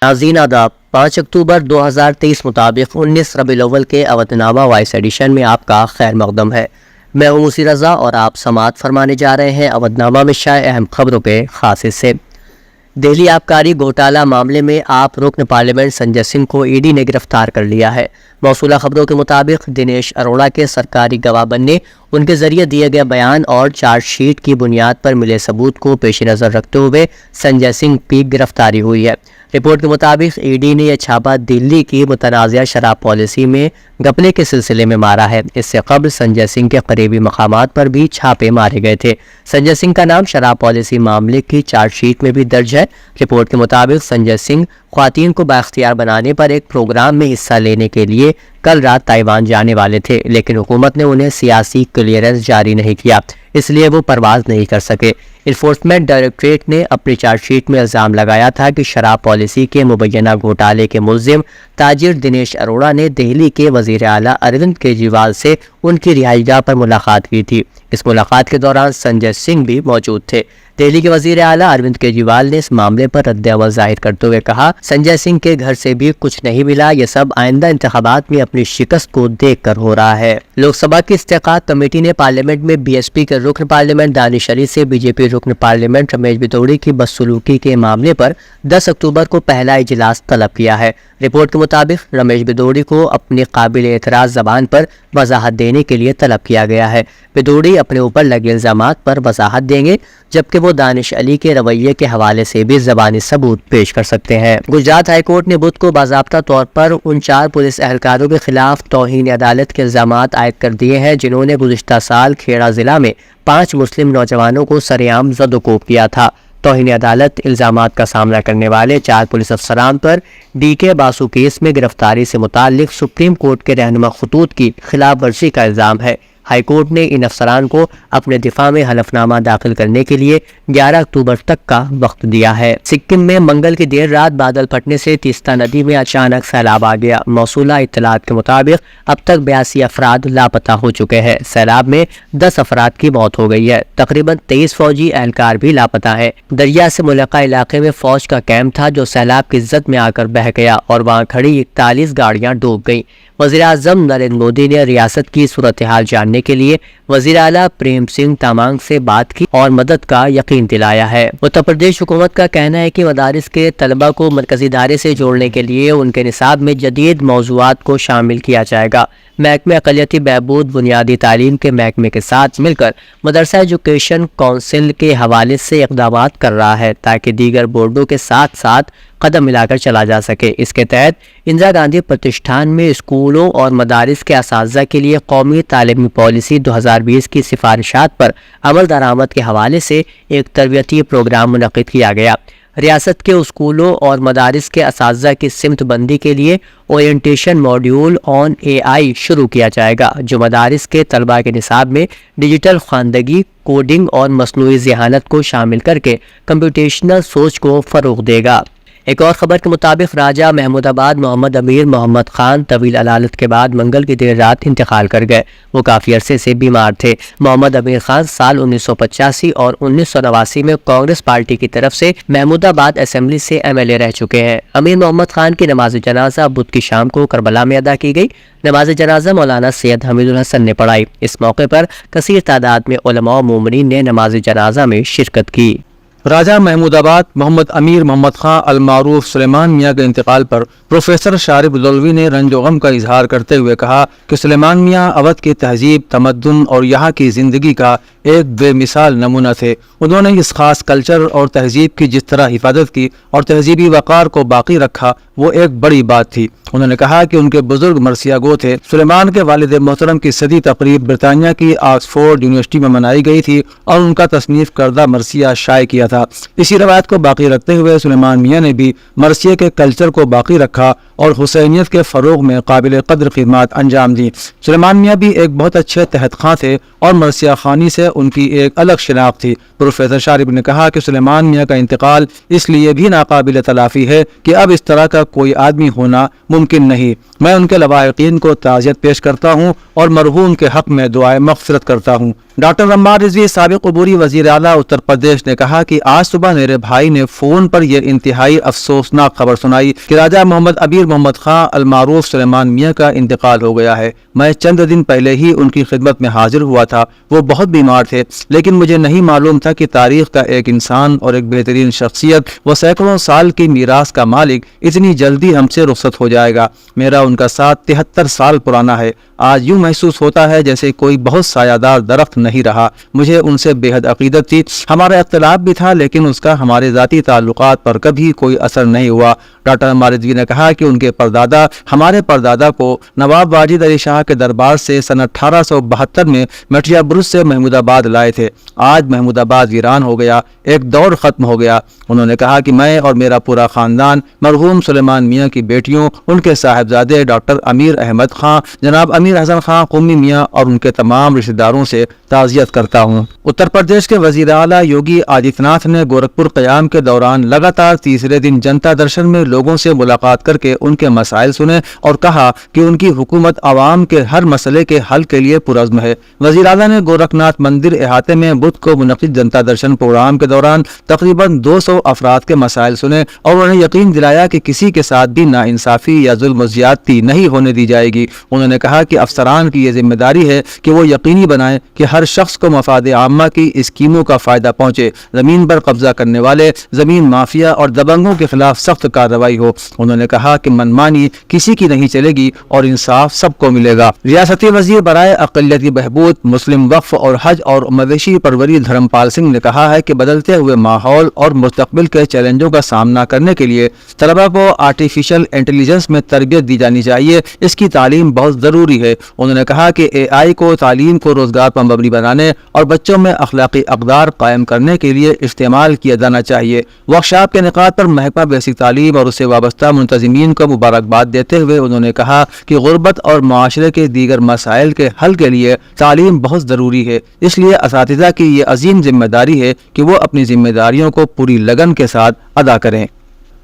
ناظرین آداب، 5 اکتوبر 2023 مطابق 19 ربیع الاول کے اودھ نامہ وائس ایڈیشن میں آپ کا خیر مقدم ہے۔ میں ہوں موسی رضا اور آپ سماعت فرمانے جا رہے ہیں اودھ نامہ میں شائع اہم خبروں کے خاص حصے۔ دہلی آبکاری گھوٹالہ معاملے میں آپ رکن پارلیمنٹ سنجے سنگھ کو ای ڈی نے گرفتار کر لیا ہے۔ موصولہ خبروں کے مطابق دنیش اروڑا کے سرکاری گواہ بننے، ان کے ذریعے دیے گئے بیان اور چارج شیٹ کی بنیاد پر ملے ثبوت کو پیش نظر رکھتے ہوئے سنجے سنگھ کی گرفتاری ہوئی ہے۔ رپورٹ کے مطابق ای ڈی نے یہ چھاپا دلی کی متنازعہ شراب پالیسی میں گھپلے کے سلسلے میں مارا ہے۔ اس سے قبل سنجے سنگھ کے قریبی مقامات پر بھی چھاپے مارے گئے تھے۔ سنجے سنگھ کا نام شراب پالیسی معاملے کی چارج شیٹ میں بھی درج ہے۔ رپورٹ کے مطابق سنجے سنگھ خواتین کو بااختیار بنانے پر ایک پروگرام میں حصہ لینے کے لیے کل رات تائیوان جانے والے تھے، لیکن حکومت نے انہیں سیاسی کلیئرنس جاری نہیں کیا، اس لیے وہ پرواز نہیں کر سکے۔ انفورسمنٹ ڈائریکٹوریٹ نے اپنی چارج شیٹ میں الزام لگایا تھا کہ شراب پالیسی کے مبینہ گھوٹالے کے ملزم تاجر دنیش اروڑا نے دہلی کے وزیر اعلیٰ اروند کیجریوال سے ان کی رہائش گاہ پر ملاقات کی تھی۔ اس ملاقات کے دوران سنجے سنگھ بھی موجود تھے۔ دہلی کے وزیر اعلیٰ اروند کیجریوال نے اس معاملے پر رد عمل ظاہر کرتے ہوئے کہا، سنجے سنگھ کے گھر سے بھی کچھ نہیں ملا، یہ سب آئندہ انتخابات میں اپنی شکست کو دیکھ کر ہو رہا ہے۔ لوک سبھا کی استحقاق کمیٹی نے پارلیمنٹ میں بی ایس پی کے رکن پارلیمنٹ دانش علی سے بی جے پی رکن پارلیمنٹ رمیش بھدوڑی کی بدسلوکی کے معاملے پر 10 اکتوبر کو پہلا اجلاس طلب کیا ہے۔ رپورٹ کے مطابق رمیش بھدوڑی کو اپنی قابل اعتراض زبان پر وضاحت دینے کے لیے طلب کیا گیا ہے۔ بھدوڑی اپنے اوپر لگے الزامات پر وضاحت دیں گے، جبکہ وہ دانش علی کے رویے کے حوالے سے بھی زبانی ثبوت پیش کر سکتے ہیں۔ گجرات ہائی کورٹ نے بدھ کو باضابطہ طور پر ان 4 پولیس اہلکاروں کے خلاف توہین عدالت کے الزامات عائد کر دیے ہیں جنہوں نے گزشتہ سال کھیڑا ضلع میں 5 مسلم نوجوانوں کو سرعام زد و کوب کیا تھا۔ توہین عدالت الزامات کا سامنا کرنے والے 4 پولیس افسران پر ڈی کے باسو کیس میں گرفتاری سے متعلق سپریم کورٹ کے رہنما خطوط کی خلاف ورزی کا الزام ہے۔ ہائی کورٹ نے ان افسران کو اپنے دفاع میں حلف نامہ داخل کرنے کے لیے 11 اکتوبر تک کا وقت دیا ہے۔ سکم میں منگل کی دیر رات بادل پھٹنے سے تیستا ندی میں اچانک سیلاب آ گیا۔ موصولہ اطلاعات کے مطابق اب تک 82 افراد لاپتہ ہو چکے ہیں۔ سیلاب میں 10 افراد کی موت ہو گئی ہے۔ تقریباً 23 فوجی اہلکار بھی لاپتہ ہیں۔ دریا سے ملحقہ علاقے میں فوج کا کیمپ تھا جو سیلاب کی زد میں آ کر بہہ گیا اور وہاں کھڑی 41 گاڑیاں ڈوب گئیں۔ وزیر اعظم نریندر مودی نے ریاست کی صورتحال جاننے کے لیے وزیر اعلیٰ پریم سنگھ تامانگ سے بات کی اور مدد کا یقین دلایا ہے۔ اتر پردیش حکومت کا کہنا ہے کہ مدارس کے طلبہ کو مرکزی ادارے سے جوڑنے کے لیے ان کے نصاب میں جدید موضوعات کو شامل کیا جائے گا۔ محکمہ اقلیتی بہبود بنیادی تعلیم کے محکمے کے ساتھ مل کر مدرسہ ایجوکیشن کونسل کے حوالے سے اقدامات کر رہا ہے تاکہ دیگر بورڈوں کے ساتھ ساتھ قدم ملا کر چلا جا سکے۔ اس کے تحت اندرا گاندھی پرتشٹھان میں اسکولوں اور مدارس کے اساتذہ کے لیے قومی تعلیمی پالیسی 2020 کی سفارشات پر عمل درآمد کے حوالے سے ایک تربیتی پروگرام منعقد کیا گیا۔ ریاست کے اسکولوں اور مدارس کے اساتذہ کی سمت بندی کے لیے اورینٹیشن ماڈیول آن اے آئی شروع کیا جائے گا جو مدارس کے طلبہ کے نصاب میں ڈیجیٹل خواندگی، کوڈنگ اور مصنوعی ذہانت کو شامل کر کے کمپیوٹیشنل سوچ کو فروغ دے گا۔ ایک اور خبر کے مطابق راجہ محمود آباد محمد امیر محمد خان طویل علالت کے بعد منگل کی دیر رات انتقال کر گئے۔ وہ کافی عرصے سے بیمار تھے۔ محمد امیر خان سال 1985 اور 1989 میں کانگریس پارٹی کی طرف سے محمود آباد اسمبلی سے ایم ایل اے رہ چکے ہیں۔ امیر محمد خان کی نماز جنازہ بدھ کی شام کو کربلا میں ادا کی گئی۔ نماز جنازہ مولانا سید حمید الحسن نے پڑھائی۔ اس موقع پر کثیر تعداد میں علماء و مومنین نے نماز جنازہ میں شرکت کی۔ راجہ محمود آباد محمد امیر محمد خان المعروف سلیمان میاں کے انتقال پر پروفیسر شارب لولوی نے رنج و غم کا اظہار کرتے ہوئے کہا کہ سلیمان میاں اودھ کی تہذیب، تمدن اور یہاں کی زندگی کا ایک بے مثال نمونہ تھے۔ انہوں نے اس خاص کلچر اور تہذیب کی جس طرح حفاظت کی اور تہذیبی وقار کو باقی رکھا وہ ایک بڑی بات تھی۔ انہوں نے کہا کہ ان کے بزرگ مرثیہ گو تھے۔ سلیمان کے والد محترم کی صدی تقریب برطانیہ کی آکسفورڈ یونیورسٹی میں منائی گئی تھی اور ان کا تصنیف کردہ مرثیہ شائع کیا تھا۔ اسی روایت کو باقی رکھتے ہوئے سلیمان میاں نے بھی مرثیے کے کلچر کو باقی رکھا اور حسینیت کے فروغ میں قابل قدر خدمات انجام دی۔ سلیمان میاں بھی ایک بہت اچھے تحت خواں تھے اور مرثیہ خوانی سے ان کی ایک الگ شناخت تھی۔ پروفیسر شارب نے کہا کہ سلیمان میاں کا انتقال اس لیے بھی ناقابل تلافی ہے کہ اب اس طرح کا کوئی آدمی ہونا ممکن نہیں۔ میں ان کے لواحقین کو تعزیت پیش کرتا ہوں اور مرحوم کے حق میں دعائے مغفرت کرتا ہوں۔ ڈاکٹر عمار رضوی سابق عبوری وزیر اعلیٰ اتر پردیش نے کہا کہ آج صبح میرے بھائی نے فون پر یہ انتہائی افسوسناک خبر سنائی کہ راجہ محمد امیر محمد خان المعروف سلیمان میاں کا انتقال ہو گیا ہے۔ میں چند دن پہلے ہی ان کی خدمت میں حاضر ہوا تھا۔ وہ بہت بیمار تھے، لیکن مجھے نہیں معلوم تھا کہ تاریخ کا ایک انسان اور ایک بہترین شخصیت، وہ سینکڑوں سال کی میراث کا مالک، اتنی جلدی ہم سے رخصت ہو جائے گا۔ میرا ان کا ساتھ 73 سال پرانا ہے۔ آج یوں محسوس ہوتا ہے جیسے کوئی بہت سایہ دار درخت نہیں رہا۔ مجھے ان سے بے حد عقیدت تھی، ہمارا اختلاف بھی تھا، لیکن اس کا ہمارے ذاتی تعلقات پر کبھی کوئی اثر نہیں ہوا۔ ڈاکٹر عمار رضوی نے کہا کہ ان کے پردادا ہمارے پردادا کو نواب واجد علی شاہ کے دربار سے سن 1872 میں مٹیا برج سے محمود آباد لائے تھے۔ آج محمود آباد ویران ہو گیا، ایک دور ختم ہو گیا۔ انہوں نے کہا کہ میں اور میرا پورا خاندان مرحوم سلیمان میاں کی بیٹیوں، ان کے صاحبزادے ڈاکٹر امیر احمد خان، جناب امیر حسن خان قمی میاں اور ان کے تمام رشتہ داروں سے تعزیت کرتا ہوں۔ اتر پردیش کے وزیر اعلیٰ یوگی آدتیہ ناتھ نے گورکھپور قیام کے دوران لگاتار تیسرے دن جنتا درشن میں لوگوں سے ملاقات کر کے ان کے مسائل سنے اور کہا کہ ان کی حکومت عوام کے ہر مسئلے کے حل کے لیے پرعزم ہے۔ وزیر اعلیٰ نے گورکھ ناتھ مندر احاطے میں بدھ کو منعقد جنتا درشن پروگرام کے دوران تقریباً 200 افراد کے مسائل سنے اور انہیں یقین دلایا کہ کسی کے ساتھ بھی ناانصافی یا ظلم و زیادتی نہیں ہونے دی جائے گی۔ انہوں نے کہا کہ افسران کی یہ ذمہ داری ہے کہ وہ یقینی بنائیں کہ ہر شخص کو مفاد عامہ کی اسکیموں کا فائدہ پہنچے، زمین پر قبضہ کرنے والے، زمین مافیا اور دبنگوں کے خلاف سخت کارروائی ہو۔ انہوں نے کہا کہ منمانی کسی کی نہیں چلے گی اور انصاف سب کو ملے گا۔ ریاستی وزیر برائے اقلیتی بہبود، مسلم وقف اور حج اور مویشی پروری دھرم پال سنگھ نے کہا ہے کہ بدلتے ہوئے ماحول اور مستقبل کے چیلنجوں کا سامنا کرنے کے لیے طلباء کو آرٹیفیشل انٹیلیجنس میں تربیت دی جانی چاہیے، اس کی تعلیم بہت ضروری ہے۔ انہوں نے کہا کہ AI کو تعلیم کو روزگار پر مبنی بنانے اور بچوں میں اخلاقی اقدار قائم کرنے کے لیے استعمال کیا جانا چاہیے۔ ورکشاپ کے انعقاد پر محکمہ بیسک تعلیم اور اس سے وابستہ منتظمین کو مبارکباد دیتے ہوئے انہوں نے کہا کہ غربت اور معاشرے کے دیگر مسائل کے حل کے لیے تعلیم بہت ضروری ہے، اس لیے اساتذہ کی یہ عظیم ذمہ داری ہے کہ وہ اپنی ذمہ داریوں کو پوری لگن کے ساتھ ادا کریں۔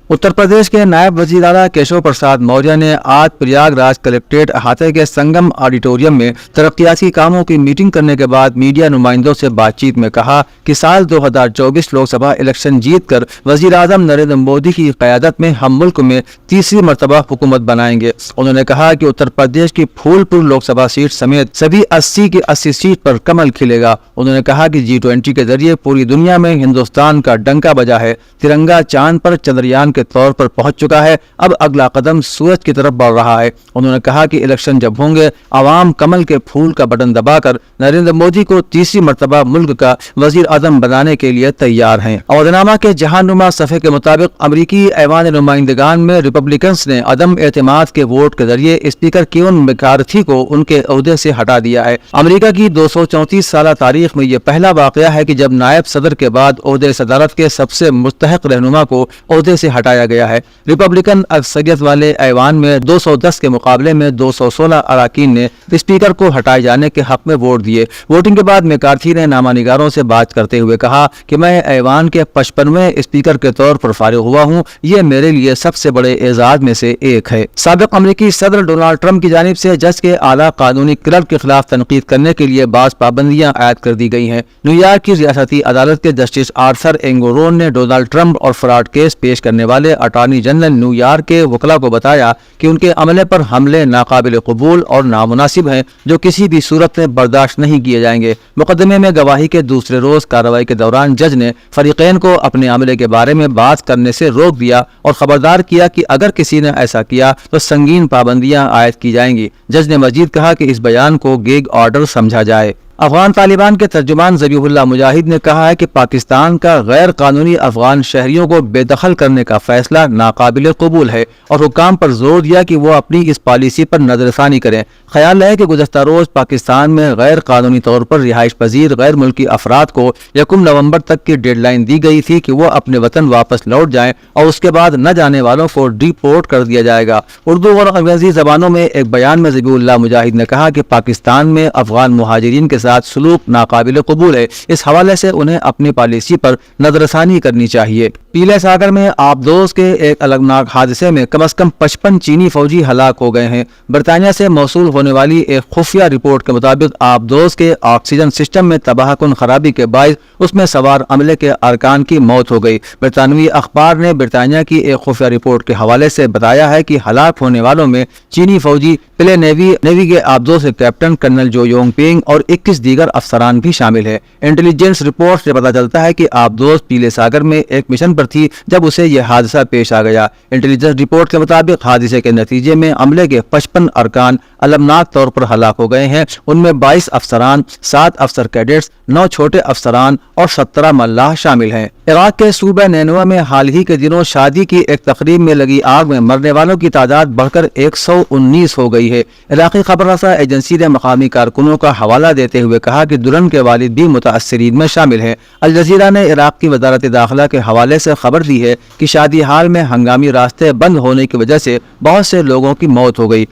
اتر پردیش کے نائب وزیر اعلیٰ کیشو پرساد موریہ نے آج پریاگ راج کلیکٹریٹ احاطے کے سنگم آڈیٹوریم میں ترقیاتی کاموں کی میٹنگ کرنے کے بعد میڈیا نمائندوں سے بات چیت میں کہا کہ سال 2024 لوک سبھا الیکشن جیت کر وزیر اعظم نریندر مودی کی قیادت میں ہم ملک میں تیسری مرتبہ حکومت بنائیں گے۔ انہوں نے کہا کہ اتر پردیش کی پھول پور لوک سبھا سیٹ سمیت سبھی 80 کی 80 سیٹ پر کمل کھلے گا۔ انہوں نے کہا کہ G20 کے ذریعے پوری دنیا میں ہندوستان کا ڈنکا بجا ہے، ترنگا چاند پر چندریان کے طور پر پہنچ چکا ہے، اب اگلا قدم سورج کی طرف بڑھ رہا ہے۔ انہوں نے کہا کہ الیکشن جب ہوں گے، عوام کمل کے پھول کا بٹن دبا کر نریندر مودی کو تیسری مرتبہ ملک کا وزیر اعظم بنانے کے لیے تیار ہیں۔ عہدیدنامہ کے جہان نما صفحے کے مطابق امریکی ایوان نمائندگان میں ریپبلکنز نے عدم اعتماد کے ووٹ کے ذریعے اسپیکر کیون میکارتھی کو ان کے عہدے سے ہٹا دیا ہے۔ امریکہ کی 234 سالہ تاریخ میں یہ پہلا واقعہ ہے کہ جب نائب صدر کے بعد عہدے صدارت کے سب سے مستحق رہنما کو عہدے سے ہٹایا گیا ہے۔ ریپبلکن اکثریت والے ایوان میں 210 کے مقابلے میں 216 اراکین نے اسپیکر کو ہٹائے جانے کے حق میں ووٹ دیے۔ ووٹنگ کے بعد میکارتھی نے نامہ نگاروں سے بات کرتے ہوئے کہا کہ میں ایوان کے 55ویں اسپیکر کے طور پر فارغ ہوا ہوں، یہ میرے لیے سب سے بڑے اعزاز میں سے ایک ہے۔ سابق امریکی صدر ڈونلڈ ٹرمپ کی جانب سے جج کے اعلیٰ قانونی کلرک کے خلاف تنقید کرنے کے لیے بعض پابندیاں عائد کر دی گئی ہیں۔ نیو یارک کی ریاستی عدالت کے جسٹس آرتھر اینگورون نے ڈونلڈ ٹرمپ اور فراڈ کیس پیش کرنے والے اٹارنی جنرل نیو یارک کے وکلاء کو بتایا کہ ان کے عملے پر حملے ناقابل قبول اور نامناسب ہیں جو کسی بھی صورت میں برداشت نہیں کیے جائیں گے۔ مقدمے میں گواہی کے دوسرے روز کارروائی کے دوران جج نے فریقین کو اپنے عملے کے بارے میں بات کرنے سے روک دیا اور خبردار کیا کہ اگر کسی نے ایسا کیا تو سنگین پابندیاں عائد کی جائیں گی۔ جج نے مزید کہا کہ اس بیان کو گیگ آرڈر سمجھا جائے۔ افغان طالبان کے ترجمان ذبیح اللہ مجاہد نے کہا ہے کہ پاکستان کا غیر قانونی افغان شہریوں کو بے دخل کرنے کا فیصلہ ناقابل قبول ہے اور حکام پر زور دیا کہ وہ اپنی اس پالیسی پر نظر ثانی کریں۔ خیال ہے کہ گزشتہ روز پاکستان میں غیر قانونی طور پر رہائش پذیر غیر ملکی افراد کو 1 نومبر تک کی ڈیڈ لائن دی گئی تھی کہ وہ اپنے وطن واپس لوٹ جائیں اور اس کے بعد نہ جانے والوں کو ڈیپورٹ کر دیا جائے گا۔ اردو اور انگریزی زبانوں میں ایک بیان میں ذبیح اللہ مجاہد نے کہا کہ پاکستان میں افغان مہاجرین کے ساتھ سلوک ناقابل قبول ہے، اس حوالے سے انہیں اپنی پالیسی پر نظر ثانی کرنی چاہیے۔ پیلے ساگر میں آبدوز کے ایک الگناک حادثے میں کم از کم 55 چینی فوجی ہلاک ہو گئے ہیں۔ برطانیہ سے موصول ہونے والی ایک خفیہ رپورٹ کے مطابق آبدوز کے آکسیجن سسٹم میں تباہ کن خرابی کے باعث اس میں سوار عملے کے ارکان کی موت ہو گئی۔ برطانوی اخبار نے برطانیہ کی ایک خفیہ رپورٹ کے حوالے سے بتایا ہے کہ ہلاک ہونے والوں میں چینی فوجی پلے نیوی کے آبدوز کے کیپٹن کرنل جو یونگ پینگ اور 21 دیگر افسران بھی شامل ہیں۔ انٹیلیجنس رپورٹ سے پتہ چلتا ہے کہ آبدوز پیلے ساگر میں ایک مشن پر تھی جب اسے یہ حادثہ پیش آ گیا۔ انٹیلیجنس رپورٹ کے مطابق حادثے کے نتیجے میں عملے کے 55 ارکان المناک طور پر ہلاک ہو گئے ہیں۔ ان میں 22 افسران، 7 افسر کیڈٹس، 9 چھوٹے افسران اور 17 ملاح شامل ہیں۔ عراق کے صوبہ نینوہ میں حال ہی کے دنوں شادی کی ایک تقریب میں لگی آگ میں مرنے والوں کی تعداد بڑھ کر 119 ہو گئی ہے۔ عراقی خبر رساں ایجنسی نے مقامی کارکنوں کا حوالہ دیتے ہوئے کہا کہ دلہن کے والد بھی متاثرین میں شامل ہیں۔ الجزیرہ نے عراق کی وزارت داخلہ کے حوالے سے خبر دی ہے کہ شادی ہال میں ہنگامی راستے بند ہونے کی وجہ سے بہت سے لوگوں کی موت ہو گئی۔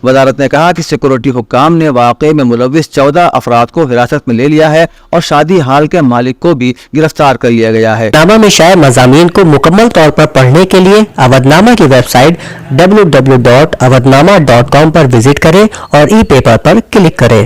وزارت نے کہا کہ سیکورٹی حکام نے واقعے میں ملوث 14 افراد کو حراست میں لے لیا ہے اور شادی ہال کے مالک کو بھی گرفتار کر لیا گیا ہے۔ نامہ میں شائع مضامین کو مکمل طور پر پڑھنے کے لیے اودنامہ کی ویب سائٹ www.awadnama.com پر وزٹ کریں اور ای پیپر پر کلک کریں۔